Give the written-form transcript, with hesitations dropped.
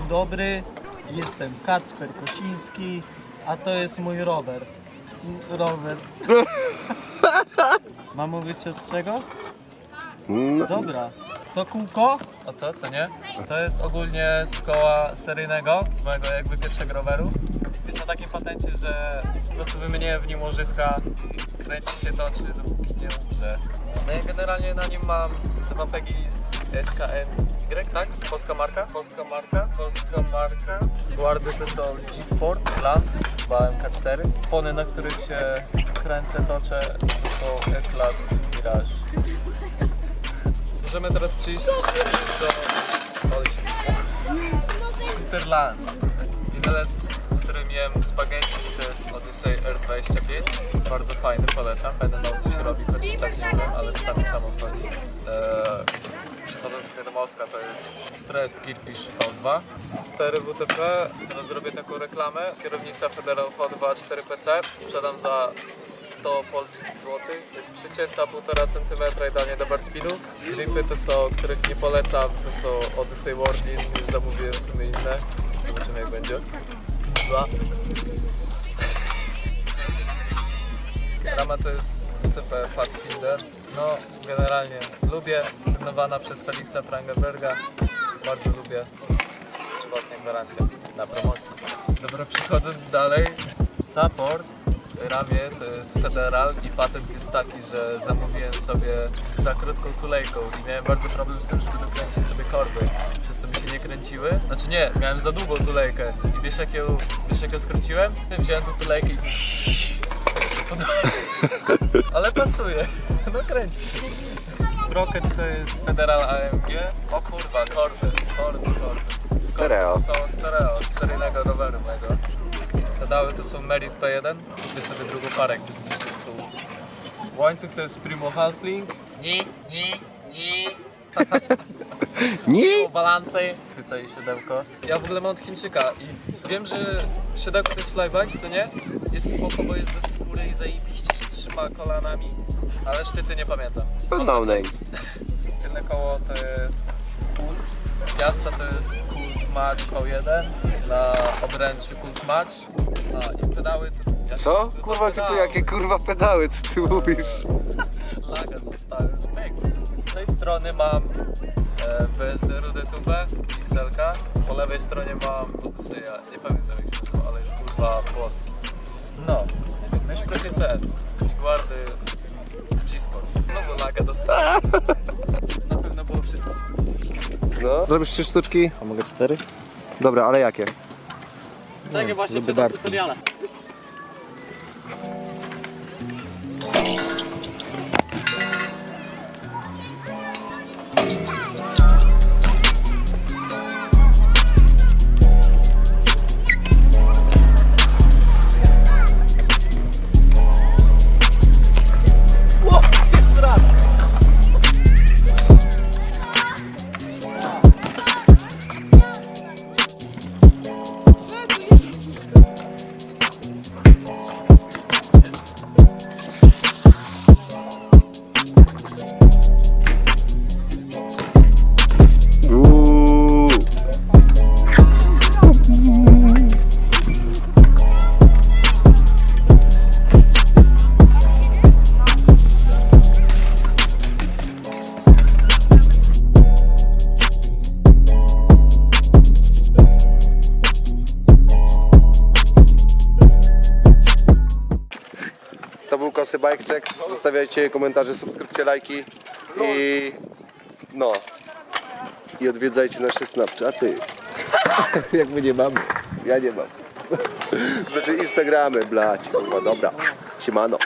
Dzień dobry, jestem Kacper Kosiński, a to jest mój rower. Mam mówić od czego? Dobra. To kółko? A to co nie? To jest ogólnie z koła seryjnego, z mojego jakby pierwszego roweru. Jest na takim patencie, że po prostu wymieniłem w nim łożyska i kręci się toczy, dopóki nie umrze. No ja generalnie na nim mam PEGI SKNY, tak? Polska marka. Guardy to są G-Sport, Land, chyba MK4. Opony, na których się kręcę, toczę, to są Eklat Mirage. Możemy teraz przyjść do Scooterland. Widelec, którym jem spaghetti, to jest Odyssey R25. Bardzo fajny, polecam. Będę znał, co się robi, chociaż tak nie wiem, ale czasami samo wchodzi. Przechodząc sobie do Moska, to jest Stress Kirpisz V2. Stery WTP, teraz zrobię taką reklamę. Kierownica Federal V2 4PC. Sprzedam za 100 polskich złotych. Jest przycięta 1,5 cm idealnie do bar speedu. Gripy to są, których nie polecam, to są Odyssey Warning. Zamówiłem w sumie inne. Zobaczymy jak będzie. Rama to jest WTP Pathfinder. No, generalnie lubię. Trenowana przez Felixa Prangenberga. Bardzo lubię. Przewodnia gwarancja na promocji. Dobra, przechodząc dalej. Support ramię to jest Federal i patent jest taki, że zamówiłem sobie za krótką tulejką i miałem bardzo problem z tym, żeby dokręcić sobie korby, przez co mi się nie kręciły. Znaczy nie, miałem za długą tulejkę i wiesz jak ją skręciłem? Wziąłem tą tulejkę i ale pasuje, no kręci. Sprocket to jest Federal AMG. O kurwa, kordy. Stereo. Są stereo z seryjnego roweru mojego. Pedały to są Merit P1. Kupię sobie drugą parę, gdy zniszczyć są. Łańcuch to jest Primo Halfling. Nie? Balance. Tyca i siodełko. Ja w ogóle mam od Chińczyka i wiem, że siodełko to jest flyback, co nie? Jest spoko, bo jest ze skóry i zajebiście się trzyma kolanami, ale sztycy nie pamiętam. No name. Tylne koło to jest Kult. Piasta to jest Kult Match V1 na obręczy Kult Match. A i pedały to... Co? Kurwa, jakie kurwa pedały, co ty mówisz? Laga dostałem. Z tej strony mam BSD Rudę Tubę, XL-ka. Po lewej stronie mam Odyseja, nie pamiętam jak się nazywa, ale jest kurwa włoski. No i prawie CS. I guardy G-Sport. No bo laga dostałem. Na pewno było wszystko. No. Zrobisz 3 sztuczki? A mogę 4? Dobra, ale jakie? Czekaj, właśnie czytam tutoriale. To był Kosy Bike Check. Zostawiajcie komentarze, subskrypcje, lajki i no. I odwiedzajcie nasze Snapchaty. Jak my nie mamy. Ja nie mam. Znaczy Instagramy, blać. Kurwa, dobra. Siemano.